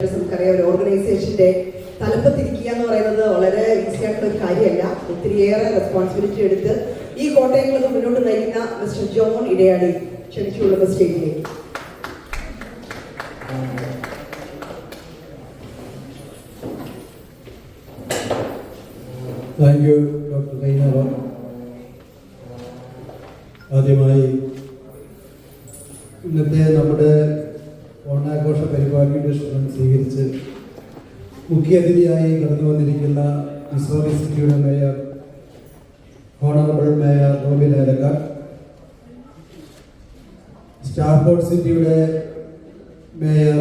നമുക്കറിയാം, ഒരു ഓർഗനൈസേഷന്റെ തലപ്പത്തിരിക്കുക എന്ന് പറയുന്നത് വളരെ ഈസി ആയിട്ടുള്ള ഒരു കാര്യമല്ല. ഒത്തിരിയേറെ റെസ്പോൺസിബിലിറ്റി എടുത്ത് ഈ കോട്ടയങ്ങളൊക്കെ മുന്നോട്ട് നയിക്കുന്ന മിസ്റ്റർ ജോൺ ഇടയാടി ക്ഷണിച്ചുകൊള്ളുന്ന സ്റ്റേജിലേക്ക്. Thank you doctor Rhine. ആദ്യമായി ഇന്നത്തെ നമ്മുടെ ഓണാഘോഷ പരിപാടിയുടെ ക്ഷണം സ്വീകരിച്ച് മുഖ്യ അതിഥിയായി കടന്നു വന്നിരിക്കുന്ന മിസോറി സിറ്റിയുടെ mayor honourable mayor Robin Elakkal, Stafford സിറ്റിയുടെ മേയർ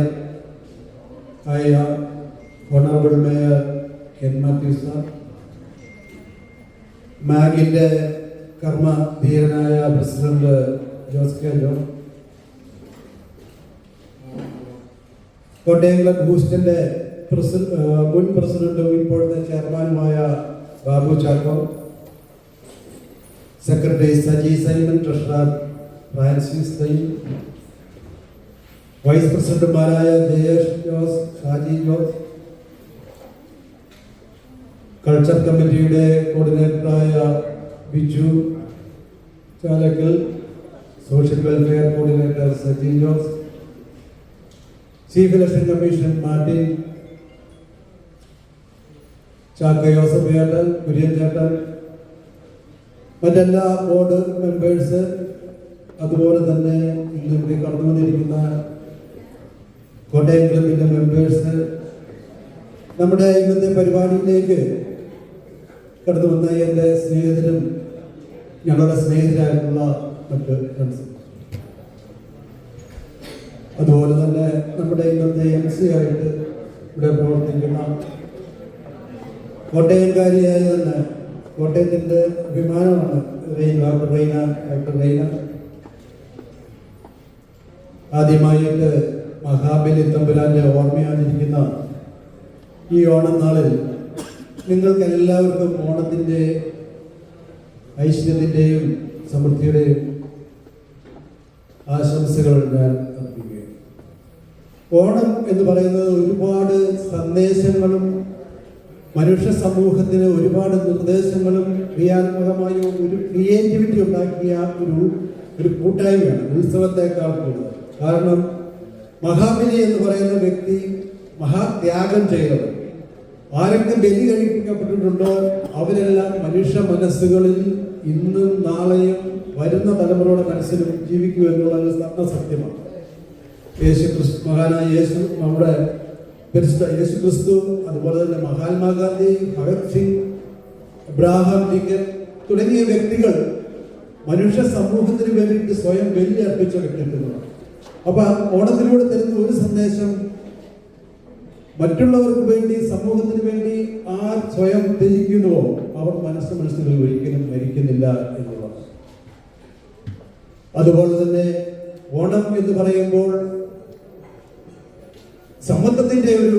ആയ honourable mayor Ken Mathews sir, മാഗിൻ്റെ കർമ്മധീരനായ പ്രസിഡന്റ് ജോസ് കെ ജോൺ, കോട്ടയം ക്ലബ് ബൂസ്റ്റിന്റെ മുൻ പ്രസിഡന്റും ഇപ്പോഴത്തെ ചെയർമാനുമായ ബാബു ചാക്കോ, സെക്രട്ടറി സജി സൈമൻ, ട്രഷറർ ഫ്രാൻസിസ് സൈൻ, വൈസ് പ്രസിഡന്റുമാരായ ജയേഷ് ജോസ്, ഷാജി ജോസ്, കൾച്ചർ കമ്മിറ്റിയുടെ കോർഡിനേറ്ററായ Biju Chalakkal, social welfare coordinator Saji Jose, chief election commission Martin, Chacko Yoseph ചേട്ടൻ, കുര്യൻ ചേട്ടൻ, മറ്റെല്ലാ ബോർഡ് മെമ്പേഴ്സ്, അതുപോലെ തന്നെ ഇന്ന് ഇവിടെ കടന്നു വന്നിരിക്കുന്ന കോട്ടയം ക്ലബിൻ്റെ മെമ്പേഴ്സ്, നമ്മുടെ ഇന്നത്തെ പരിപാടിയിലേക്ക് കടന്നു വന്ന എൻ്റെ സ്നേഹിതരും ഞങ്ങളുടെ സ്നേഹിതരായിട്ടുള്ള മറ്റ് ഫ്രണ്ട്സ്, അതുപോലെ തന്നെ നമ്മുടെ ഇന്നത്തെ MC ആയിട്ട് ഇവിടെ പ്രവർത്തിക്കുന്ന കോട്ടയംകാരിയായ തന്നെ കോട്ടയത്തിൻ്റെ അഭിമാനമാണ് ഡോക്ടർ റൈന. ആദ്യമായിട്ട് മഹാബലി തമ്പുരാന്റെ ഓർമ്മയാചരിക്കുന്ന ഈ ഓണം നാളിൽ നിങ്ങൾക്ക് എല്ലാവർക്കും ഓണത്തിൻ്റെ ഐശ്വര്യത്തിൻ്റെയും സമൃദ്ധിയുടെയും ആശംസകൾ ഞാൻ അർപ്പിക്കുകയാണ്. ഓണം എന്ന് പറയുന്നത് ഒരുപാട് സന്ദേശങ്ങളും മനുഷ്യ സമൂഹത്തിന് ഒരുപാട് നിർദ്ദേശങ്ങളും ക്രിയാത്മകമായ ഒരു ക്രിയേറ്റിവിറ്റി ഉണ്ടാക്കിയ ഒരു കൂട്ടായ്മയാണ് ഉത്സവത്തെക്കാൾ കൂടുതൽ. കാരണം മഹാബലി എന്ന് പറയുന്ന വ്യക്തി മഹാത്യാഗം ചെയ്തത്. ആരൊക്കെ ബലി കഴിപ്പിക്കപ്പെട്ടിട്ടുണ്ടോ അവരെല്ലാം മനുഷ്യ മനസ്സുകളിൽ ഇന്നും നാളെയും വരുന്ന തലമുറയുടെ മനസ്സിലും ജീവിക്കൂ എന്നുള്ളത് സത്യമാണ്. മഹാനായ യേശു, നമ്മുടെ പരിശുദ്ധ യേശു ക്രിസ്തു, അതുപോലെ തന്നെ മഹാത്മാഗാന്ധി, ഭഗത് സിംഗ്, അബ്രഹാം ലിങ്കൻ തുടങ്ങിയ വ്യക്തികൾ മനുഷ്യ സമൂഹത്തിന് വേണ്ടിയിട്ട് സ്വയം ബലി അർപ്പിച്ച വ്യക്തിത്വങ്ങളാണ്. അപ്പൊ ഓണത്തിലൂടെ തരുന്ന ഒരു സന്ദേശം, മറ്റുള്ളവർക്ക് വേണ്ടി, സമൂഹത്തിന് വേണ്ടി ആർ സ്വയം ത്യജിക്കുന്നുവോ അവർ മനസ്സുകളിൽ ഒരിക്കലും മരിക്കുന്നില്ല എന്നുള്ളത്. അതുപോലെ തന്നെ ഓണം എന്ന് പറയുമ്പോൾ സമത്വത്തിന്റെ ഒരു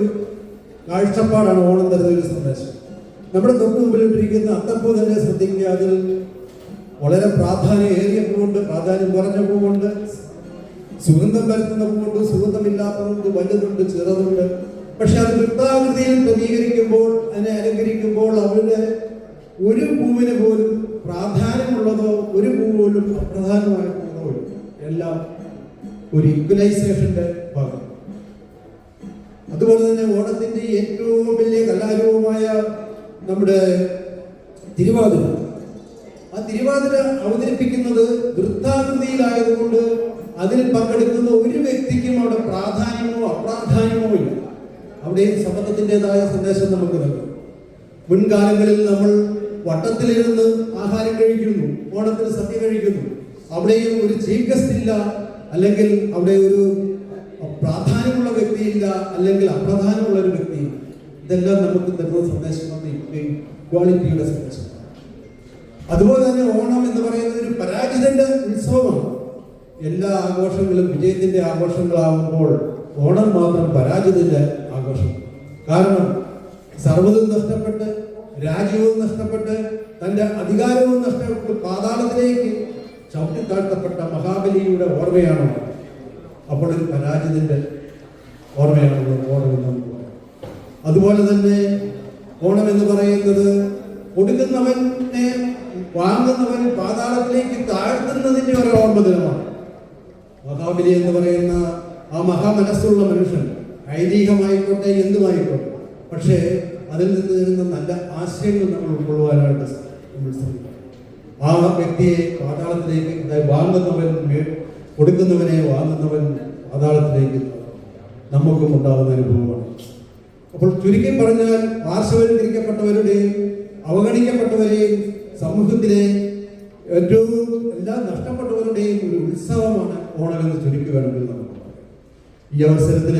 കാഴ്ചപ്പാടാണ് ഓണം തരുന്ന ഒരു സന്ദേശം. നമ്മുടെ തൊട്ട് മുമ്പിലിട്ടിരിക്കുന്ന അത്തപ്പൂ തന്നെ ശ്രദ്ധിക്കുക. അതിൽ വളരെ പ്രാധാന്യം ഏറിയ പൂവുണ്ട്, പ്രാധാന്യം കുറഞ്ഞ പൂവുണ്ട്, സുഗന്ധം പരത്തുന്ന പൂവുണ്ട്, സുഗന്ധമില്ലാത്തതുണ്ട്, വലുതുണ്ട്, ചെറുതുണ്ട്. പക്ഷെ അത് വൃത്താകൃതിയിൽ ക്രമീകരിക്കുമ്പോൾ, അതിനെ അലങ്കരിക്കുമ്പോൾ അവരുടെ ഒരു പൂവിന് പോലും പ്രാധാന്യമുള്ളതോ ഒരു പൂ പോലും അപ്രധാനമായിട്ടുള്ളതോ എല്ലാം ഒരു ഈക്വലൈസേഷന്റെ ഭാഗം. അതുപോലെ തന്നെ ഓണത്തിന്റെ ഏറ്റവും വലിയ കലാരൂപമായ നമ്മുടെ തിരുവാതിര, ആ തിരുവാതിര അവതരിപ്പിക്കുന്നത് വൃത്താകൃതിയിലായതുകൊണ്ട് അതിൽ പങ്കെടുക്കുന്ന ഒരു വ്യക്തിക്കും അവിടെ പ്രാധാന്യമോ അപ്രാധാന്യമോ ഇല്ല. അവിടെ സമത്വത്തിൻ്റെതായ സന്ദേശം നമുക്ക് നൽകും. മുൻകാലങ്ങളിൽ നമ്മൾ വട്ടത്തിലിരുന്ന് ആഹാരം കഴിക്കുന്നു, ഓണത്തിന് സദ്യ കഴിക്കുന്നു. അവിടെയും ഒരു ചീഫ് ഗസ്റ്റ് ഇല്ല, അല്ലെങ്കിൽ അവിടെ ഒരു പ്രാധാന്യമുള്ള വ്യക്തിയില്ല, അല്ലെങ്കിൽ അപ്രധാനമുള്ള ഒരു വ്യക്തി. ഇതെല്ലാം നമുക്ക് തരുന്ന സന്ദേശമാണ് ഇക്വാളിറ്റിയുടെ സന്ദേശം. അതുപോലെ തന്നെ ഓണം എന്ന് പറയുന്നത് ഒരു പരാജിതന്റെ ഉത്സവമാണ്. എല്ലാ ആഘോഷങ്ങളും വിജയത്തിന്റെ ആഘോഷങ്ങളാകുമ്പോൾ ഓണം മാത്രം പരാജിതന്റെ ആഘോഷം. കാരണം സർവ്വതും നഷ്ടപ്പെട്ട്, രാജ്യവും നഷ്ടപ്പെട്ട്, തന്റെ അധികാരവും നഷ്ടപ്പെട്ട് പാതാളത്തിലേക്ക് ചവിട്ടിത്താഴ്ത്തപ്പെട്ട മഹാബലിയുടെ ഓർമ്മയാണ് അപ്പോൾ ഒരു പരാജിതന്റെ ഓർമ്മയാണുള്ളത് ഓണം എന്ന് നമുക്ക് പറയാം. അതുപോലെ തന്നെ ഓണം എന്ന് പറയുന്നത് കൊടുക്കുന്നവനെ വാങ്ങുന്നവൻ പാതാളത്തിലേക്ക് താഴ്ത്തുന്നതിൻ്റെ ഒരു ഓർമ്മ ദിനമാണ്. മഹാബലി എന്ന് പറയുന്ന ആ മഹാമനസ്സുള്ള മനുഷ്യൻ ഐതിഹ്യമായിക്കോട്ടെ എന്തുമായിക്കോട്ടെ, പക്ഷേ അതിൽ നിന്ന് വരുന്ന നല്ല ആശയങ്ങൾ നമ്മൾ ഉൾക്കൊള്ളുവാനായിട്ട് നമ്മൾ ശ്രമിക്കണം. ആ വ്യക്തിയെ പാതാളത്തിലേക്ക് വാങ്ങുന്നവൻ കൊടുക്കുന്നവനെ വാങ്ങുന്നവൻ പാതാളത്തിലേക്ക് നമുക്കും ഉണ്ടാകുന്ന അനുഭവമാണ്. അപ്പോൾ ചുരുക്കി പറഞ്ഞാൽ പാർശ്വവൽക്കരിക്കപ്പെട്ടവരുടെയും അവഗണിക്കപ്പെട്ടവരെയും സമൂഹത്തിലെ ഏറ്റവും എല്ലാം നഷ്ടപ്പെട്ടവരുടെയും ഒരു ഉത്സവമാണ് ഓണമെന്ന് ചുരുക്കി വേണമെങ്കിൽ നമുക്ക് പറയാം. ഈ അവസരത്തിൽ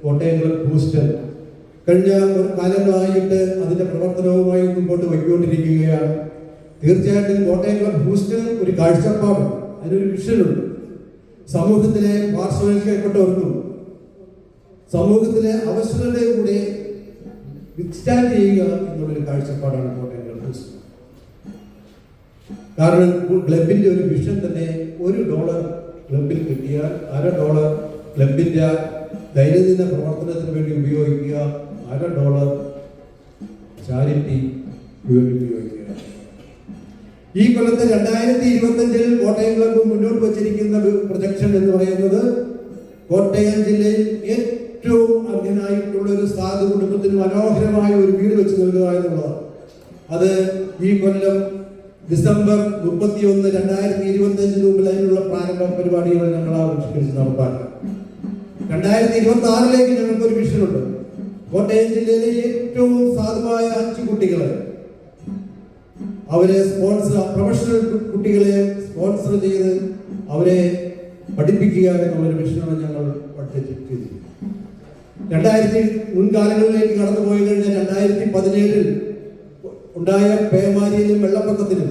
കോട്ടയം ബൂസ്റ്റർ കഴിഞ്ഞ കാലങ്ങളായിട്ട് അതിന്റെ പ്രവർത്തനവുമായി മുമ്പോട്ട് വയ്ക്കൊണ്ടിരിക്കുകയാണ്. തീർച്ചയായിട്ടും കോട്ടയം ബൂസ്റ്റർ ഒരു കാഴ്ചപ്പാടുണ്ട്, അതിനൊരു വിഷനുണ്ട്. സമൂഹത്തിലെ പാർശ്വവൽക്കരിക്കപ്പെട്ടവർക്കും സമൂഹത്തിലെ അവസരങ്ങളുടെ കൂടെ വിസ്റ്റാൻഡ് ചെയ്യുക എന്നുള്ളൊരു കാഴ്ചപ്പാടാണ് കോട്ടയം ബൂസ്റ്റർ. കാരണം ക്ലബിന്റെ ഒരു വിഷൻ തന്നെ $1 ക്ലബിൽ കിട്ടിയാൽ $1.5 ക്ലബിന്റെ ദൈനംദിന പ്രവർത്തനത്തിന് വേണ്ടി ഉപയോഗിക്കുക, $1.5 ചാരിറ്റി വേണ്ടി ഉപയോഗിക്കുക. ഈ കൊല്ലത്തെ 2025 കോട്ടയം ക്ലബ്ബ് മുന്നോട്ട് വച്ചിരിക്കുന്ന പ്രൊജക്ഷൻ എന്ന് പറയുന്നത് കോട്ടയം ജില്ലയിൽ ഏറ്റവും അർഹനായിട്ടുള്ള ഒരു സാധു കുടുംബത്തിന് മനോഹരമായ ഒരു വീട് വെച്ച് നൽകുക എന്നുള്ളതാണ്. അത് ഈ കൊല്ലം ഡിസംബർ 31, 2025 മുമ്പിൽ അതിനുള്ള പ്രാരംഭ പരിപാടികൾ ഞങ്ങൾ ആവിഷ്കരിച്ച് നടപ്പാക്കാം. 2026 ഞങ്ങൾക്കൊരു വിഷനുണ്ട്. കോട്ടയം ജില്ലയിലെ ഏറ്റവും സാധുവായ 5 കുട്ടികളെ അവരെ പ്രൊഫഷണൽ കുട്ടികളെ സ്പോൺസർ ചെയ്ത് അവരെ പഠിപ്പിക്കുക എന്നുള്ളൊരു വിഷനാണ് ഞങ്ങൾ പഠിച്ചിരിക്കുന്നത്. മുൻകാലങ്ങളിലേക്ക് കടന്നുപോയി കഴിഞ്ഞാൽ 2017 ഉണ്ടായ പേമാരിയിലും വെള്ളപ്പൊക്കത്തിലും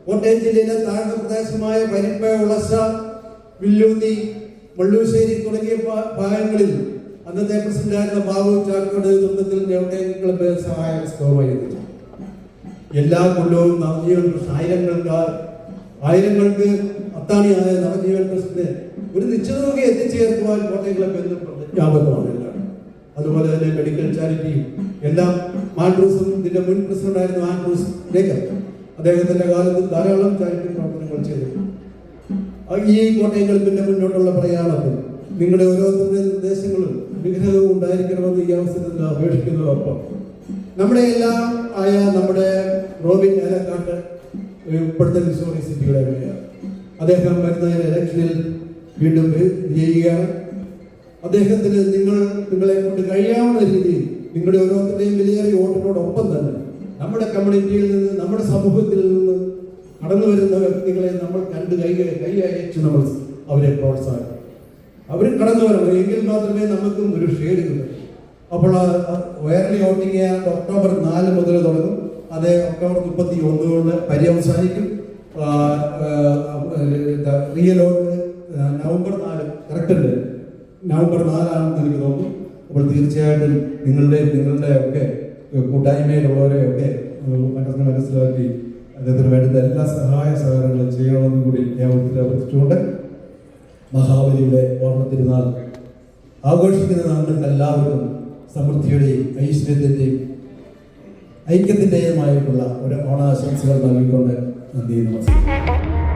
കോട്ടയം ജില്ലയിലെ താഴ്ന്ന പ്രദേശമായ പരിപ്പ, ഉളശ, വില്ലൂന്നി, മള്ളൂശ്ശേരി തുടങ്ങിയ ഭാഗങ്ങളിൽ അന്നത്തെ പ്രസിഡന്റായിരുന്ന ബാബു ചാക്കോയുടെ നേതൃത്വത്തിൽ കോട്ടയം ക്ലബ്ബ് സഹായം സ്കോർ എല്ലാ കൊല്ലവും നവജീവൻ ട്രസ്റ്റ് ആയിരങ്ങൾക്ക് അത്താണിയായ നവജീവൻ ട്രസ്റ്റിന് ഒരു നിശ്ചിത തുക എത്തിച്ചേർക്കുവാൻ കോട്ടയം ക്ലബ്ബ് എന്ന് പ്രതിജ്ഞാബദ്ധമാണ്. അതുപോലെ തന്നെ മെഡിക്കൽ ചാരിറ്റിയും എല്ലാം മാൻഡ്രൂസും ഇതിന്റെ മുൻ പ്രസിഡന്റായിരുന്ന ആൻഡ്രൂസ് അദ്ദേഹത്തിന്റെ കാലത്ത് ധാരാളം ചാരിറ്റി പ്രവർത്തനങ്ങൾ ചെയ്തു. ഈ കോട്ടയം ക്ലബ്ബിന്റെ മുന്നോട്ടുള്ള പ്രയാണത്തിൽ നിങ്ങളുടെ ഓരോരുത്തരുടെ നിർദ്ദേശങ്ങളും അനുഗ്രഹവും ഉണ്ടായിരിക്കണമെന്ന് ഈ അവസരത്തിൽ അപേക്ഷിക്കുന്നതോടൊപ്പം നമ്മുടെ എല്ലാം ആയ നമ്മുടെ റോബിൻ ഏലക്കാട്ട് ഇപ്പോഴത്തെ മിസോറി സിറ്റിയുടെ മേയർ, അദ്ദേഹം വരുന്ന ഇലക്ഷനിൽ വീണ്ടും ചെയ്യുകയാണ്. അദ്ദേഹത്തിന് നിങ്ങളെ കൊണ്ട് കഴിയാവുന്ന രീതിയിൽ നിങ്ങളുടെ ഓരോരുത്തരുടെയും വിലയേറിയ വോട്ടിനോടൊപ്പം തന്നെ നമ്മുടെ കമ്മ്യൂണിറ്റിയിൽ നിന്ന് നമ്മുടെ സമൂഹത്തിൽ നിന്ന് കടന്നു വരുന്ന വ്യക്തികളെ നമ്മൾ കണ്ട് കൈയയച്ച് നമ്മൾ അവരെ പ്രോത്സാഹിക്കും. അവർ കടന്നു വരണം, എങ്കിൽ മാത്രമേ നമുക്കും ഒരു ഷെയർ കിട്ടൂ. അപ്പോൾ വയർലി വോട്ടിംഗ് ഒക്ടോബർ 4 മുതൽ തുടങ്ങും. അത് ഒക്ടോബർ 31 പര്യവസാനിക്കും. റിയൽ വോട്ട് നവംബർ 4 കറക്റ്റ് ഉണ്ട്, നവംബർ 4 ആണെന്ന് എനിക്ക് തോന്നുന്നു. അപ്പോൾ തീർച്ചയായിട്ടും നിങ്ങളുടെ ഒക്കെ കൂട്ടായ്മയിലുള്ളവരെ ഒക്കെ മനസ്സിലാക്കി അദ്ദേഹത്തിന് വേണ്ടുന്ന എല്ലാ സഹായ സഹകരണങ്ങളും ചെയ്യണമെന്നും കൂടി ഞാൻ അഭ്യർത്ഥിച്ചുകൊണ്ട് മഹാബലിയുടെ ഓർമ്മ തിരുനാൾ ആഘോഷിക്കുന്ന നമ്മൾക്ക് എല്ലാവർക്കും സമൃദ്ധിയുടെയും ഐശ്വര്യത്തിൻ്റെയും ഐക്യത്തിൻ്റെയുമായിട്ടുള്ള ഒരു ഓണാശംസകൾ നൽകിക്കൊണ്ട് നന്ദി, നമസ്കാരം.